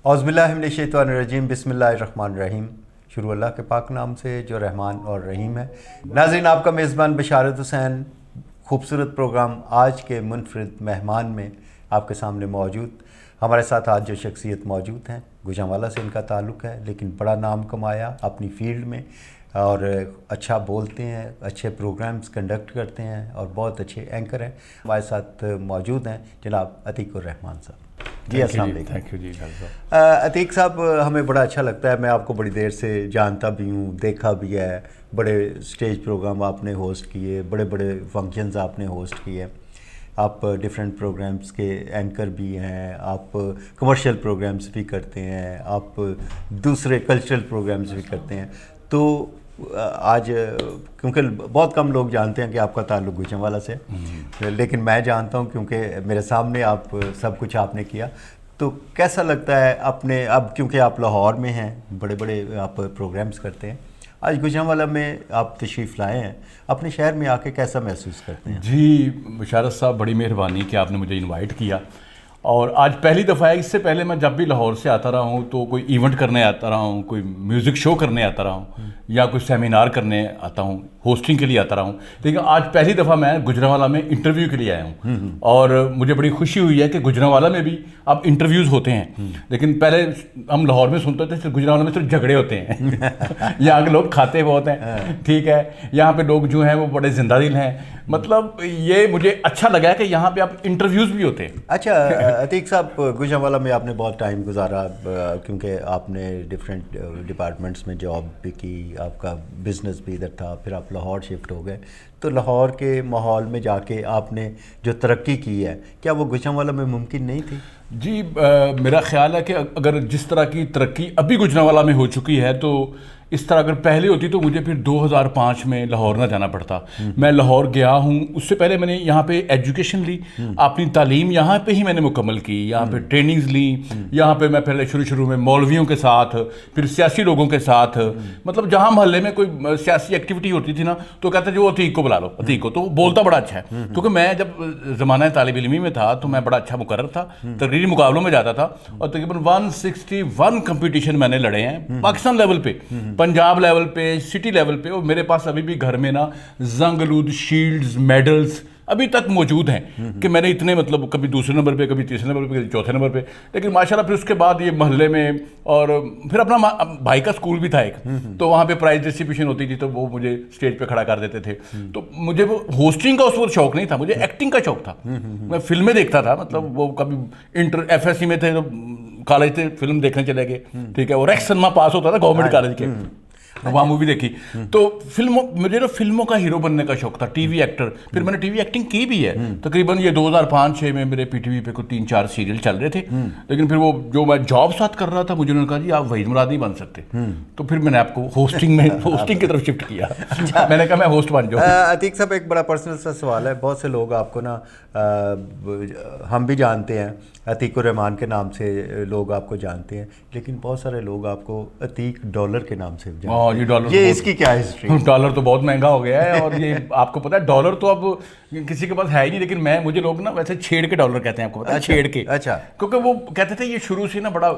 اعوذ باللہ من الشیطان الرجیم، بسم اللہ الرحمن الرحیم۔ شروع اللہ کے پاک نام سے جو رحمان اور رحیم ہے۔ ناظرین، آپ کا میزبان بشارت حسین خوبصورت پروگرام آج کے منفرد مہمان میں آپ کے سامنے موجود۔ ہمارے ساتھ آج جو شخصیت موجود ہیں، گوجرانوالہ سے ان کا تعلق ہے، لیکن بڑا نام کمایا اپنی فیلڈ میں اور اچھا بولتے ہیں، اچھے پروگرامز کنڈکٹ کرتے ہیں اور بہت اچھے اینکر ہیں۔ ہمارے ساتھ موجود ہیں جناب عتیق الرحمان صاحب۔ جی السلام علیکم۔ تھینک یو جی عتیق صاحب، ہمیں بڑا اچھا لگتا ہے، میں آپ کو بڑی دیر سے جانتا بھی ہوں، دیکھا بھی ہے، بڑے سٹیج پروگرام آپ نے ہوسٹ کیے، بڑے بڑے فنکشنز آپ نے ہوسٹ کیے، آپ ڈیفرنٹ پروگرامز کے اینکر بھی ہیں، آپ کمرشل پروگرامز بھی کرتے ہیں، آپ دوسرے کلچرل پروگرامز بھی کرتے ہیں۔ تو آج کیونکہ بہت کم لوگ جانتے ہیں کہ آپ کا تعلق گوجرانوالہ سے، لیکن میں جانتا ہوں کیونکہ میرے سامنے آپ سب کچھ آپ نے کیا۔ تو کیسا لگتا ہے اپنے، اب کیونکہ آپ لاہور میں ہیں، بڑے بڑے آپ پروگرامز کرتے ہیں، آج گوجرانوالہ میں آپ تشریف لائے ہیں، اپنے شہر میں آ کے کیسا محسوس کرتے ہیں؟ جی بشارت صاحب، بڑی مہربانی کہ آپ نے مجھے انوائٹ کیا، اور آج پہلی دفعہ ہے۔ اس سے پہلے میں جب بھی لاہور سے آتا رہا ہوں تو کوئی ایونٹ کرنے آتا رہا ہوں، کوئی میوزک شو کرنے آتا رہا ہوں، یا کوئی سیمینار کرنے آتا ہوں، ہوسٹنگ کے لیے آتا رہا ہوں، لیکن آج پہلی دفعہ میں گوجرانوالہ میں انٹرویو کے لیے آیا ہوں، اور مجھے بڑی خوشی ہوئی ہے کہ گوجرانوالہ میں بھی اب انٹرویوز ہوتے ہیں۔ لیکن پہلے ہم لاہور میں سنتے تھے گوجرانوالہ میں صرف جھگڑے ہوتے ہیں، یہاں کے لوگ کھاتے بہت ہیں، ٹھیک ہے، یہاں پہ لوگ جو ہیں وہ بڑے زندہ دل ہیں، مطلب یہ مجھے اچھا لگا ہے کہ یہاں پہ اب انٹرویوز بھی ہوتے ہیں۔ اچھا عتیق صاحب، گوجرانوالہ میں آپ نے بہت ٹائم گزارا، کیونکہ آپ نے ڈفرینٹ ڈپارٹمنٹس میں جاب بھی کی، آپ کا بزنس بھی ادھر تھا، پھر آپ لاہور شفٹ ہو گئے، تو لاہور کے ماحول میں جا کے آپ نے جو ترقی کی ہے، کیا وہ گوجرانوالہ میں ممکن نہیں تھی؟ جی میرا خیال ہے کہ اگر جس طرح کی ترقی ابھی گوجرانوالہ میں ہو چکی ہے، تو اس طرح اگر پہلے ہوتی تو مجھے پھر 2005 میں لاہور نہ جانا پڑتا۔ میں لاہور گیا ہوں، اس سے پہلے میں نے یہاں پہ ایجوکیشن لی، اپنی تعلیم یہاں پہ ہی میں نے مکمل کی، یہاں پہ ٹریننگز لی، یہاں پہ میں پہلے شروع میں مولویوں کے ساتھ، پھر سیاسی لوگوں کے ساتھ، مطلب جہاں محلے میں کوئی سیاسی ایکٹیویٹی ہوتی تھی نا تو کہتے تھے وہ عتیق کو بلا لو، عتیق کو، تو وہ بولتا بڑا اچھا ہے، کیونکہ میں جب زمانہ طالب علمی میں تھا تو میں بڑا اچھا مقرر تھا، تقریری مقابلوں میں جاتا تھا، اور تقریباً 161 کمپٹیشن میں نے لڑے ہیں پاکستان لیول پہ، پنجاب لیول پہ، سٹی لیول پہ، اور میرے پاس ابھی بھی گھر میں نا زنگ آلود شیلڈز، میڈلز ابھی تک موجود ہیں کہ میں نے اتنے، مطلب کبھی دوسرے نمبر پہ، کبھی تیسرے نمبر پہ، کبھی چوتھے نمبر پہ، لیکن ماشاءاللہ پھر اس کے بعد یہ محلے میں، اور پھر اپنا بھائی کا اسکول بھی تھا ایک، تو وہاں پہ پرائز ڈسٹریبیوشن ہوتی تھی تو وہ مجھے اسٹیج پہ کھڑا کر دیتے تھے، تو مجھے وہ ہوسٹنگ کا اس وقت شوق نہیں تھا، مجھے ایکٹنگ کا شوق تھا، میں فلمیں دیکھتا تھا، مطلب وہ کبھی FSC میں تھے تو کالج تھے، فلم دیکھنے چلے گئے، ٹھیک ہے، وہ ریکس سنما پاس ہوتا تھا گورنمنٹ کالج کے، وہاں مووی دیکھی، تو مجھے نا فلموں کا ہیرو بننے کا شوق تھا، ٹی وی ایکٹر، پھر میں نے ٹی وی ایکٹنگ کی بھی ہے، تقریباً یہ 2005-06 میں میرے پی ٹی وی پہ کوئی 3-4 سیریل چل رہے تھے، لیکن پھر وہ جو میں جاب ساتھ کر رہا تھا، مجھے انہوں نے کہا جی آپ وحید مراد نہیں بن سکتے، تو پھر میں نے آپ کو ہوسٹنگ کی طرف شفٹ کیا، میں نے کہا میں ہوسٹ بن جاؤں۔ عتیق صاحب، ایک بڑا پرسنل سا سوال ہے، بہت سے لوگ آپ کو نا، ہم بھی جانتے ہیں، عتیق الرحمان کے نام سے لوگ آپ کو جانتے ہیں، لیکن بہت سارے لوگ آپ کو عتیق ڈالر کے نام سے جانتے ہیں، یہ اس کی کیا ہسٹری؟ ڈالر تو بہت مہنگا ہو گیا ہے، اور یہ آپ کو پتا ہے ڈالر تو اب کسی کے پاس ہے ہی نہیں، لیکن مجھے لوگ نا ویسے چھیڑ کے ڈالر کہتے ہیں، آپ کو پتا ہے، چھیڑ کے، اچھا، کیونکہ وہ کہتے تھے یہ شروع سے نا بڑا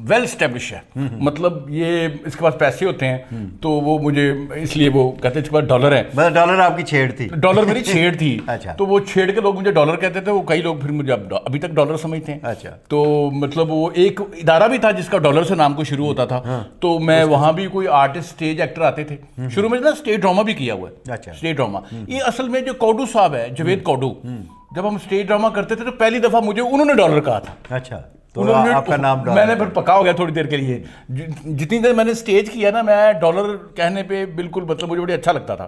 ویل اسٹیبلش ہے، مطلب یہ اس کے پاس پیسے ہوتے ہیں، تو وہ مجھے اس لیے وہ کہتے ہیں اس کے پاس ڈالر ہے، مطلب ڈالر آپ کی چھیڑ تھی؟ ڈالر میری چھیڑ تھی، اچھا، تو وہ چھیڑ کے لوگ مجھے ڈالر کہتے تھے، وہ کئی لوگ پھر مجھے ابھی تک ڈالر سمجھتے ہیں، اچھا، تو مطلب وہ ایک ادارہ بھی تھا جس کا ڈالر سے نام کو شروع ہوتا تھا، تو میں وہاں بھی کوئی آرٹسٹ اسٹیج ایکٹر آتے تھے، شروع میں نا اسٹیج ڈرامہ بھی کیا ہوا ہے، اسٹیج ڈرامہ، یہ اصل میں جو کوڈو صاحب ہے، جاوید کوڈو، جب ہم اسٹیج ڈرامہ کرتے تھے تو پہلی دفعہ مجھے انہوں نے ڈالر کہا تھا، اچھا، تو آپ کا نام ڈالر، میں نے پھر پکا ہو گیا تھوڑی دیر کے لیے، جتنی دیر میں نے اسٹیج کیا نا، میں ڈالر کہنے پہ بالکل، مطلب مجھے بڑی اچھا لگتا تھا،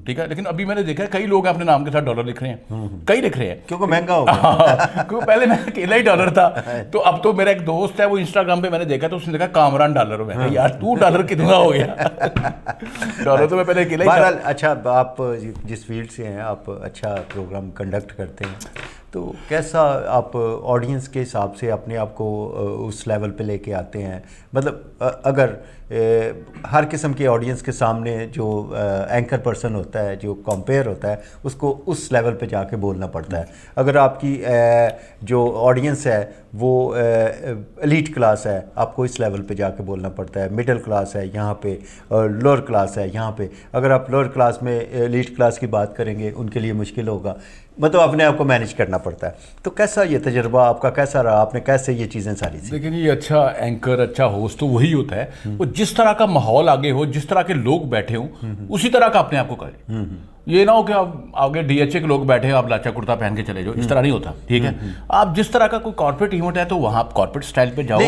ٹھیک ہے، لیکن ابھی میں نے دیکھا ہے کئی لوگ اپنے نام کے ساتھ ڈالر لکھ رہے ہیں، کئی لکھ رہے ہیں، کیونکہ مہنگا ہو گیا، کیونکہ پہلے میں اکیلا ہی ڈالر تھا، تو اب تو میرا ایک دوست ہے، وہ انسٹاگرام پہ میں نے دیکھا تو اس نے دیکھا کامران ڈالر، میں کہا یار تو ڈالر کتنا ہو گیا، ڈالر تو میں پہلے اکیلا ہی تھا۔ اچھا، آپ جس فیلڈ سے ہیں، آپ اچھا پروگرام کنڈکٹ کرتے ہیں، تو کیسا آپ آڈینس کے حساب سے اپنے آپ کو اس لیول پہ لے کے آتے ہیں؟ مطلب اگر ہر قسم کے آڈینس کے سامنے جو اینکر پرسن ہوتا ہے، جو کمپیئر ہوتا ہے، اس کو اس لیول پہ جا کے بولنا پڑتا ہے. اگر آپ کی جو آڈینس ہے وہ ایلیٹ کلاس ہے، آپ کو اس لیول پہ جا کے بولنا پڑتا ہے. مڈل کلاس ہے یہاں پہ، لوور کلاس ہے یہاں پہ. اگر آپ لوور کلاس میں ایلیٹ کلاس کی بات کریں گے ان کے لیے مشکل ہوگا، مطلب اپنے آپ کو مینیج کرنا پڑتا ہے. تو کیسا یہ تجربہ آپ کا کیسا رہا؟ آپ نے کیسے یہ چیزیں ساری سی؟ لیکن یہ اچھا اینکر، اچھا ہوسٹ تو وہی ہوتا ہے وہ جس طرح کا ماحول آگے ہو، جس طرح کے لوگ بیٹھے ہوں اسی طرح کا اپنے آپ کو کرے. یہ نہ ہو کہ آپ آگے ڈی ایچ اے کے لوگ بیٹھے ہیں، آپ لاچا کرتا پہن کے چلے جاؤ، اس طرح نہیں ہوتا. ٹھیک ہے، آپ جس طرح کا کوئی کارپوریٹ ایونٹ ہے تو وہاں آپ کارپوریٹ اسٹائل پہ جاؤ.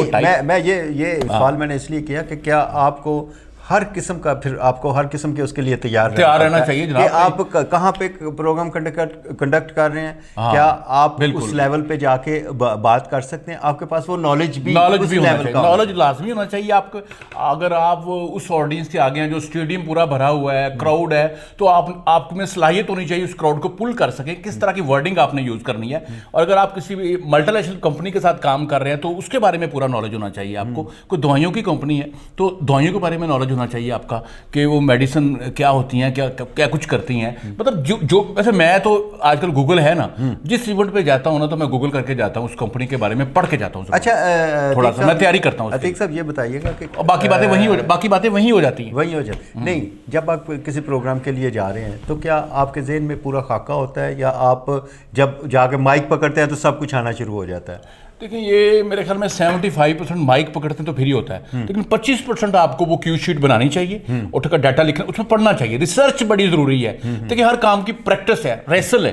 میں یہ سوال میں نے اس لیے کیا کہ کیا آپ کو ہر قسم کا، پھر آپ کو ہر قسم کے اس کے لیے تیار رہنا چاہیے کہ آپ کہاں پہ پروگرام کنڈکٹ کر رہے ہیں. کیا آپ اس لیول پہ جا کے بات کر سکتے ہیں؟ آپ کے پاس وہ نالج بھی ہونا چاہیے، نالج لازمی ہونا چاہیے آپ کو. اگر آپ اس آڈینس کے آگے ہیں جو اسٹیڈیم پورا بھرا ہوا ہے، کراؤڈ ہے، تو آپ میں صلاحیت ہونی چاہیے اس کراؤڈ کو پل کر سکیں. کس طرح کی ورڈنگ آپ نے یوز کرنی ہے. اور اگر آپ کسی بھی ملٹی نیشنل کمپنی کے ساتھ کام کر رہے ہیں تو اس کے بارے میں پورا نالج ہونا چاہیے آپ کو. کوئی دوائیوں کی کمپنی ہے تو دوائیوں کے بارے میں نالج ہونا چاہیے آپ کا کہ وہ میڈیسن کیا ہوتی ہیں، کیا کچھ کرتی ہیں. مطلب جو ویسے میں تو آج کل گوگل ہے نا، جس ایونٹ پہ جاتا ہوں نا تو میں گوگل کر کے جاتا ہوں، اس کمپنی کے بارے میں پڑھ کے جاتا ہوں. اچھا، تھوڑا سا میں تیاری کرتا ہوں. عتیق صاحب یہ بتائیے گا کہ باقی باتیں وہیں ہو جاتی ہیں. نہیں، جب آپ کسی پروگرام کے لیے جا رہے ہیں تو کیا آپ کے ذہن میں پورا خاکہ ہوتا ہے، یا آپ جب جا کے مائک پکڑتے ہیں تو سب کچھ آنا شروع ہو جاتا ہے؟ دیکھیں یہ میرے خیال میں 75% مائک پکڑتے ہیں تو پھر ہی ہوتا ہے. لیکن 25% آپ کو وہ کیو شیٹ بنانی چاہیے، اٹھ کر ڈیٹا لکھنا، اس میں پڑھنا چاہیے. ریسرچ بڑی ضروری ہے. دیکھیں ہر کام کی پریکٹس ہے، ریسل ہے.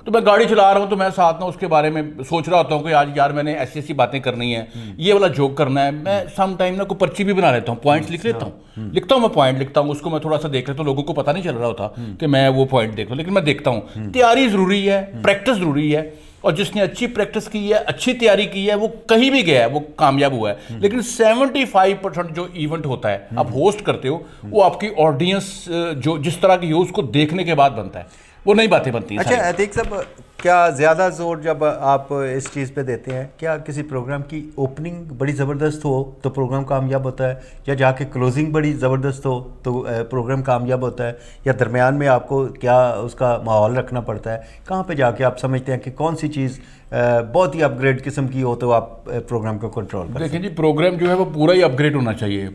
تو میں گاڑی چلا رہا ہوں تو میں ساتھ میں اس کے بارے میں سوچ رہا ہوتا ہوں کہ آج یار میں نے ایسی باتیں کرنی ہے، یہ والا جوک کرنا ہے. میں سم ٹائم نا کوئی پرچی بھی بنا لیتا ہوں، پوائنٹس لکھ لیتا ہوں. میں پوائنٹ لکھتا ہوں، اس کو میں تھوڑا سا دیکھ لیتا ہوں. لوگوں کو پتہ نہیں چل رہا ہوتا کہ میں وہ پوائنٹ دیکھ لوں، لیکن میں دیکھتا ہوں. تیاری ضروری ہے، پریکٹس ضروری ہے. اور جس نے اچھی پریکٹس کی ہے، اچھی تیاری کی ہے، وہ کہیں بھی گیا ہے وہ کامیاب ہوا ہے. لیکن 75% جو ایونٹ ہوتا ہے آپ ہوسٹ کرتے ہو وہ آپ کی آڈینس جو جس طرح کی ہو اس کو دیکھنے کے بعد بنتا ہے، وہ نئی باتیں بنتی ہیں. اچھا عتیق صاحب، کیا زیادہ زور جب آپ اس چیز پہ دیتے ہیں، کیا کسی پروگرام کی اوپننگ بڑی زبردست ہو تو پروگرام کامیاب ہوتا ہے، یا جا کے کلوزنگ بڑی زبردست ہو تو پروگرام کامیاب ہوتا ہے، یا درمیان میں آپ کو کیا اس کا ماحول رکھنا پڑتا ہے؟ کہاں پہ جا کے آپ سمجھتے ہیں کہ کون سی چیز بہت ہی اپ گریڈ قسم کی ہو تو آپ پروگرام کو کنٹرول کریں؟ دیکھیں جی، پروگرام جو ہے وہ پورا ہی اپ گریڈ ہونا چاہیے.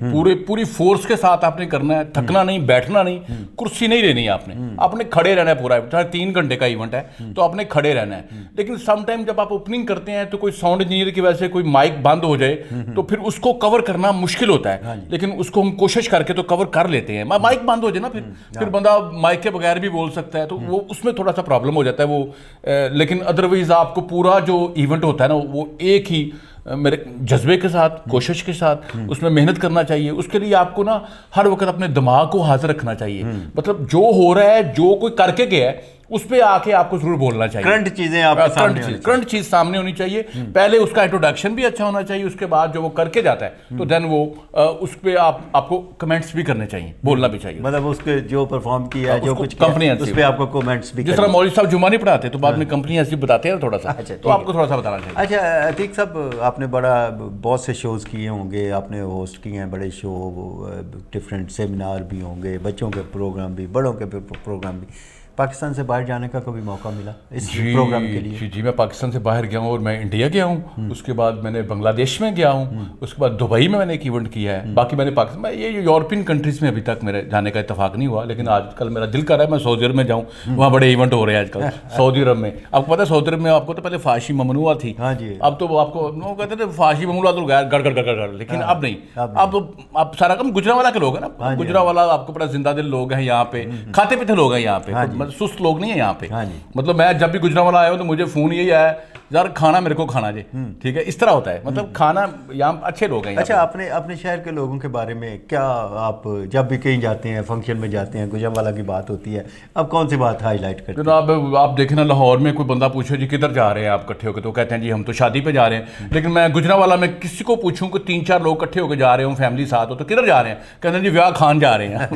پوری فورس کے ساتھ آپ نے کرنا ہے، تھکنا نہیں، بیٹھنا نہیں، کرسی نہیں لینی ہے. آپ نے کھڑے رہنا ہے. پورا چاہے 3 گھنٹے کا ایونٹ ہے تو آپ نے کھڑے رہنا ہے. لیکن سم ٹائم جب آپ اوپننگ کرتے ہیں تو کوئی ساؤنڈ انجینئر کی وجہ سے کوئی مائک بند ہو جائے تو پھر اس کو کور کرنا مشکل ہوتا ہے. لیکن اس کو ہم کوشش کر کے تو کور کر لیتے ہیں. مائک بند ہو جائے نا پھر بندہ مائک کے بغیر بھی بول سکتا ہے، تو وہ اس میں تھوڑا سا پرابلم ہو جاتا ہے وہ. لیکن ادروائز آپ کو پورا جو ایونٹ ہوتا ہے نا وہ ایک ہی میرے جذبے کے ساتھ، کوشش کے ساتھ اس میں محنت کرنا چاہیے. اس کے لیے آپ کو نا ہر وقت اپنے دماغ کو حاضر رکھنا چاہیے. مطلب جو ہو رہا ہے، جو کوئی کر کے گیا ہے، اس پہ آ کے آپ کو ضرور بولنا چاہیے. کرنٹ چیز سامنے ہونی چاہیے. پہلے اس کا انٹروڈکشن بھی اچھا ہونا چاہیے. اس کے بعد جو وہ کر کے جاتا ہے تو دین وہ اس پہ آپ کو کمنٹس بھی کرنے چاہیے، بولنا بھی چاہیے. مطلب اس کے جو پرفارم کیا ہے، جو کچھ کمپنی اس پہ آپ کو کمنٹس بھی، جس طرح مولوی صاحب جمعہ نہیں پڑھاتے تو بعد میں کمپنی ایسی بتاتے ہیں تھوڑا سا، تو آپ کو تھوڑا سا بتانا چاہیے. اچھا عتیق صاحب، آپ نے بہت سے شوز کیے ہوں گے، آپ نے ہوسٹ کیے ہیں بڑے شو، ڈفرینٹ سیمینار بھی ہوں گے، بچوں کے پروگرام بھی، بڑوں کے پروگرام بھی. پاکستان سے باہر جانے کا کبھی موقع ملا اس پروگرام کے لیے؟ جی میں پاکستان سے باہر گیا ہوں، اور میں انڈیا گیا ہوں. اس کے بعد میں نے بنگلہ دیش میں گیا ہوں. اس کے بعد دبئی میں نے ایک ایونٹ کیا ہے. باقی میں نے پاکستان میں یہ یورپین کنٹریز میں ابھی تک میرے جانے کا اتفاق نہیں ہوا. لیکن آج کل میرا دل کر رہا ہے میں سعودی عرب میں جاؤں. وہاں بڑے ایونٹ ہو رہے ہیں آج کل سعودی عرب میں. آپ کو پتہ ہے سعودی عرب میں آپ کو تو پہلے فحاشی ممنوع تھی. ہاں جی. اب تو آپ کو کہتے تھے فحاشی ممنوع تو گڑ گڑ گڑ، لیکن اب نہیں. اب سارا کام گجرانوالہ کے لوگ ہیں نا. گجرانوالہ آپ کو بڑا زندہ دل لوگ ہیں یہاں پہ، کھاتے پیتے لوگ ہیں یہاں پہ، سست لوگ نہیں ہیں یہاں پہ. مطلب میں جب بھی گجرانوالہ آیا ہوں تو مجھے فون یہی آیا یار کھانا میرے کو کھانا جی. ٹھیک ہے، اس طرح ہوتا ہے. مطلب کھانا یہاں اچھے لوگ ہیں. اچھا، اپنے شہر کے لوگوں کے بارے میں کیا، آپ جب بھی کہیں جاتے ہیں، فنکشن میں جاتے ہیں، گجرانوالہ کی بات ہوتی ہے، اب کون سی بات ہائی لائٹ کرتے ہیں؟ جناب آپ دیکھیں نا، لاہور میں کوئی بندہ پوچھو جی کدھر جا رہے ہیں آپ اکٹھے ہو کے، تو کہتے ہیں جی ہم تو شادی پہ جا رہے ہیں. لیکن میں گجرانوالہ میں کسی کو پوچھوں کہ 3-4 لوگ اکٹھے ہو کے جا رہے ہوں، فیملی ساتھ ہو، تو کدھر جا رہے ہیں؟ کہتے ہیں جی ویاہ خان جا رہے ہیں.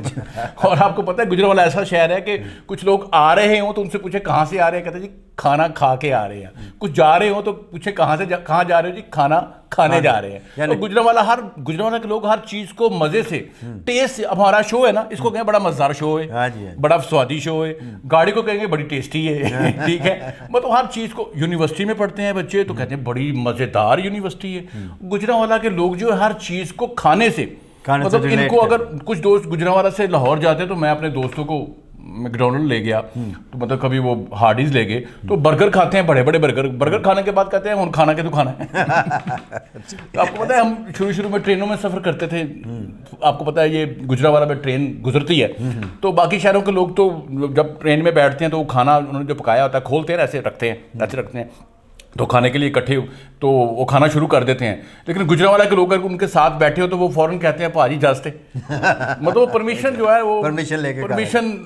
اور آپ کو پتہ ہے گجرانوالہ ایسا شہر ہے کہ کچھ لوگ آ رہے ہوں تو ان سے پوچھے کہاں سے آ رہے ہیں، کہتے ہیں جی کھانا کھا کے آ رہے ہیں. کچھ جا رہے ہو تو پوچھے کہاں سے کہاں جا رہے ہو جی, کھانا کھانے جا رہے ہیں. تو گجرانوالہ کے لوگ ہر چیز کو مزے سے ٹیسٹ, ہمارا شو ہے نا, اس کو کہیں بڑا مزیدار شو ہے, بڑا سوادی شو ہے, گاڑی کو کہیں گے بڑی ٹیسٹی ہے, ٹھیک ہے, مطلب ہر چیز کو. یونیورسٹی میں پڑھتے ہیں بچے تو کہتے ہیں بڑی مزیدار یونیورسسٹی ہے. گجرانوالہ کے لوگ جو ہے ہر چیز کو کھانے سے, مطلب ان کو اگر کچھ دوست گجرانوالہ سے لاہور جاتے ہیں تو میں اپنے دوستوں کو میک ڈونلڈ لے گیا, تو مطلب کبھی وہ ہارڈیز لے گئے تو برگر کھاتے ہیں, بڑے بڑے برگر کھانے کے بعد کہتے ہیں کھانا کے تو کھانا ہے. آپ کو پتہ ہے ہم شروع میں ٹرینوں میں سفر کرتے تھے, آپ کو پتہ ہے یہ گجرانوالہ میں ٹرین گزرتی ہے, تو باقی شہروں کے لوگ تو جب ٹرین میں بیٹھتے ہیں تو وہ کھانا انہوں نے جو پکایا ہوتا ہے کھولتے ہیں ایسے رکھتے ہیں تو کھانے کے لیے اکٹھے تو وہ کھانا شروع کر دیتے ہیں. لیکن گجرانوالہ کے لوگ اگر ان کے ساتھ بیٹھے ہو تو وہ فوراً کہتے ہیں پاجی جاستے, مطلب پرمیشن جو ہے وہ پرمیشن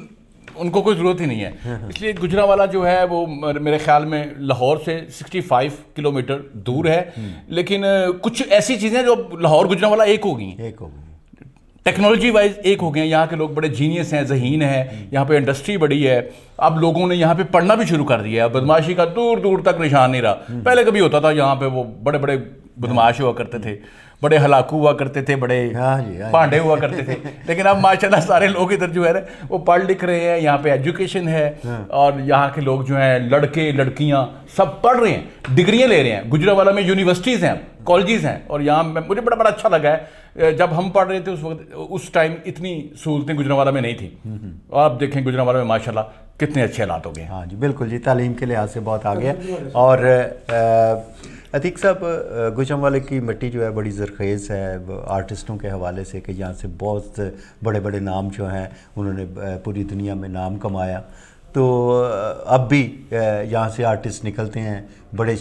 ان کو کوئی ضرورت ہی نہیں ہے. اس لیے گجرانوالہ جو ہے وہ میرے خیال میں لاہور سے 65 کلومیٹر دور ہے, لیکن کچھ ایسی چیزیں جو لاہور گجرانوالہ ایک ہو گئی ہیں, ٹیکنالوجی وائز ایک ہو گئے ہیں. یہاں کے لوگ بڑے جینیس ہیں, ذہین ہیں, یہاں پہ انڈسٹری بڑی ہے. اب لوگوں نے یہاں پہ پڑھنا بھی شروع کر دیا ہے, بدماشی کا دور دور تک نشان نہیں رہا. پہلے کبھی ہوتا تھا یہاں پہ وہ بڑے بڑے بدماش ہوا کرتے تھے, بڑے ہلاکو ہوا کرتے تھے, بڑے پانڈے ہوا کرتے تھے, لیکن اب ماشاءاللہ سارے لوگ ادھر جو ہے نا وہ پڑھ لکھ رہے ہیں, یہاں پہ ایجوکیشن ہے, اور یہاں کے لوگ جو ہیں لڑکے لڑکیاں سب پڑھ رہے ہیں, ڈگریاں لے رہے ہیں. گجرانوالہ میں یونیورسٹیز ہیں, کالجز ہیں, اور یہاں مجھے بڑا اچھا لگا ہے. جب ہم پڑھ رہے تھے اس وقت اس ٹائم اتنی سہولتیں گجرانوالہ میں نہیں تھیں. آپ دیکھیں گجرانوالہ میں ماشاءاللہ کتنے اچھے حالات ہو گئے. ہاں جی بالکل جی, تعلیم کے لحاظ سے بہت آگے ہے. اور عتیق صاحب, گجرانوالہ کی مٹی جو ہے بڑی زرخیز ہے آرٹسٹوں کے حوالے سے, کہ یہاں سے بہت بڑے بڑے نام جو ہیں انہوں نے پوری دنیا میں نام کمایا. تو اب بھی یہاں سے آرٹسٹ نکلتے ہیں, بڑے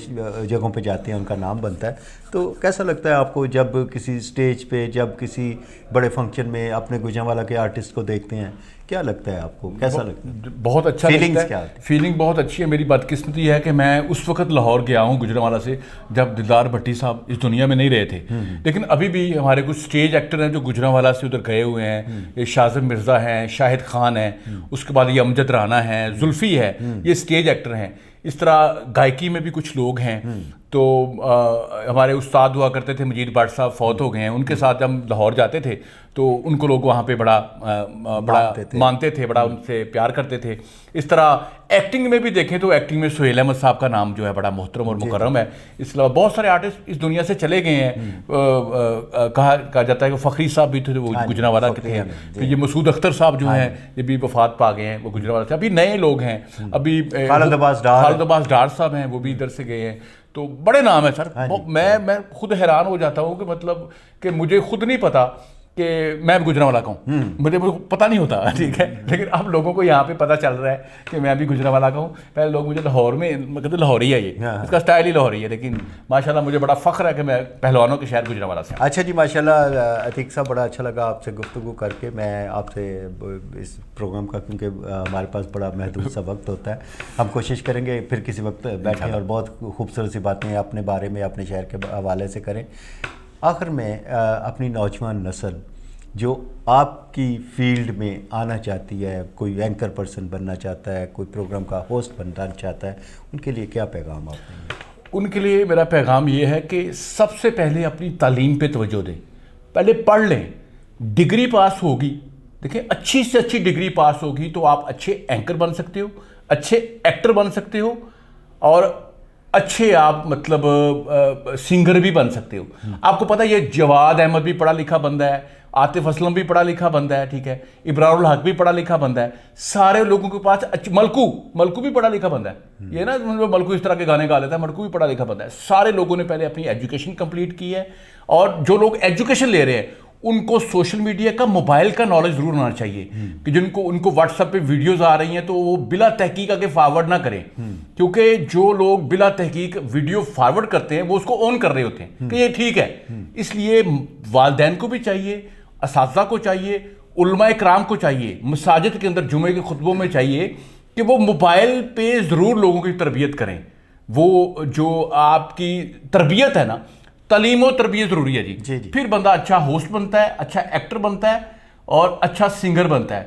جگہوں پہ جاتے ہیں, ان کا نام بنتا ہے. تو کیسا لگتا ہے آپ کو جب کسی اسٹیج پہ, جب کسی بڑے فنکشن میں اپنے گجرانوالہ کے آرٹسٹ کو دیکھتے ہیں, کیا لگتا ہے آپ کو, کیسا لگتا ہے؟ بہت اچھا لگتا ہے, فیلنگ بہت اچھی ہے. میری بدقسمتی ہے کہ میں اس وقت لاہور گیا ہوں گجرانوالہ سے جب دلدار بھٹی صاحب اس دنیا میں نہیں رہے تھے. لیکن ابھی بھی ہمارے کچھ اسٹیج ایکٹر ہیں جو گجرانوالہ سے ادھر گئے ہوئے ہیں. یہ شاذب مرزا ہیں, شاہد خان ہیں, اس کے بعد یہ امجد رانا ہیں, زلفی ہے, یہ اسٹیج ایکٹر ہیں. اس طرح گائکی میں بھی کچھ لوگ ہیں. تو ہمارے استاد ہوا کرتے تھے مجید بٹ صاحب, فوت ہو گئے ہیں. ان کے ساتھ ہم لاہور جاتے تھے تو ان کو لوگ وہاں پہ بڑا مانتے تھے, بڑا ان سے پیار کرتے تھے. اس طرح ایکٹنگ میں بھی دیکھیں تو ایکٹنگ میں سہیل احمد صاحب کا نام جو ہے بڑا محترم اور مکرم ہے. اس علاوہ بہت سارے آرٹسٹ اس دنیا سے چلے گئے ہیں. کہا جاتا ہے کہ فخری صاحب بھی تھے, وہ گجرانوالہ کے تھے. پھر یہ مسعود اختر صاحب جو ہیں یہ بھی وفات پا گئے ہیں, وہ گجرانوالہ سے. ابھی نئے لوگ ہیں, ابھی خالد عباس ڈار صاحب ہیں, وہ بھی ادھر سے گئے ہیں. تو بڑے نام ہیں سر. میں خود حیران ہو جاتا ہوں کہ مطلب کہ مجھے خود نہیں پتا کہ میں گجرانوالہ کا ہوں, مجھے پتہ نہیں ہوتا, ٹھیک ہے. لیکن اب لوگوں کو یہاں پہ پتہ چل رہا ہے کہ میں بھی گجرانوالہ کا ہوں. پہلے لوگ مجھے لاہور میں کہتے لاہوری ہے, یہ اس کا سٹائل ہی لاہوری ہے. لیکن ماشاءاللہ مجھے بڑا فخر ہے کہ میں پہلوانوں کے شہر گجرانوالہ سے. اچھا جی, ماشاءاللہ عتیق صاحب بڑا اچھا لگا آپ سے گفتگو کر کے. میں آپ سے اس پروگرام کا, کیونکہ ہمارے پاس بڑا محدود سا وقت ہوتا ہے, ہم کوشش کریں گے پھر کسی وقت بیٹھیں اور بہت خوبصورت سی باتیں اپنے بارے میں, اپنے شہر کے حوالے سے کریں. آخر میں اپنی نوجوان نسل جو آپ کی فیلڈ میں آنا چاہتی ہے, کوئی اینکر پرسن بننا چاہتا ہے, کوئی پروگرام کا ہوسٹ بننا چاہتا ہے, ان کے لیے کیا پیغام آپ دیں گے؟ ان کے لیے میرا پیغام یہ ہے کہ سب سے پہلے اپنی تعلیم پہ توجہ دیں. پہلے پڑھ لیں, ڈگری پاس ہوگی, دیکھیں اچھی سے اچھی ڈگری پاس ہوگی تو آپ اچھے اینکر بن سکتے ہو, اچھے ایکٹر بن سکتے ہو, اور اچھے آپ مطلب سنگر بھی بن سکتے ہو. آپ کو پتہ ہے یہ جواد احمد بھی پڑھا لکھا بندہ ہے, عاطف اسلم بھی پڑھا لکھا بندہ ہے, ٹھیک ہے, ابرار الحق بھی پڑھا لکھا بندہ ہے. سارے لوگوں کے پاس ملکو بھی پڑھا لکھا بندہ ہے. یہ نا ملکو اس طرح کے گانے گا لیتا ہے, ملکو بھی پڑھا لکھا بندہ ہے. سارے لوگوں نے پہلے اپنی ایجوکیشن کمپلیٹ کی ہے, اور جو لوگ ایجوکیشن لے رہے ہیں ان کو سوشل میڈیا کا, موبائل کا نالج ضرور ہونا چاہیے. کہ ان کو واٹس ایپ پہ ویڈیوز آ رہی ہیں تو وہ بلا تحقیق آگے فارورڈ نہ کریں, کیونکہ جو لوگ بلا تحقیق ویڈیو فارورڈ کرتے ہیں وہ اس کو اون کر رہے ہوتے ہیں کہ یہ ٹھیک ہے. اس لیے والدین کو بھی چاہیے, اساتذہ کو چاہیے, علماء کرام کو چاہیے, مساجد کے اندر جمعے کے خطبوں میں چاہیے کہ وہ موبائل پہ ضرور لوگوں کی تربیت کریں. وہ جو آپ کی تربیت ہے نا, تعلیم و تربیت ضروری ہے جی. پھر بندہ اچھا ہوسٹ بنتا ہے, اچھا ایکٹر بنتا ہے, اور اچھا سنگر بنتا ہے.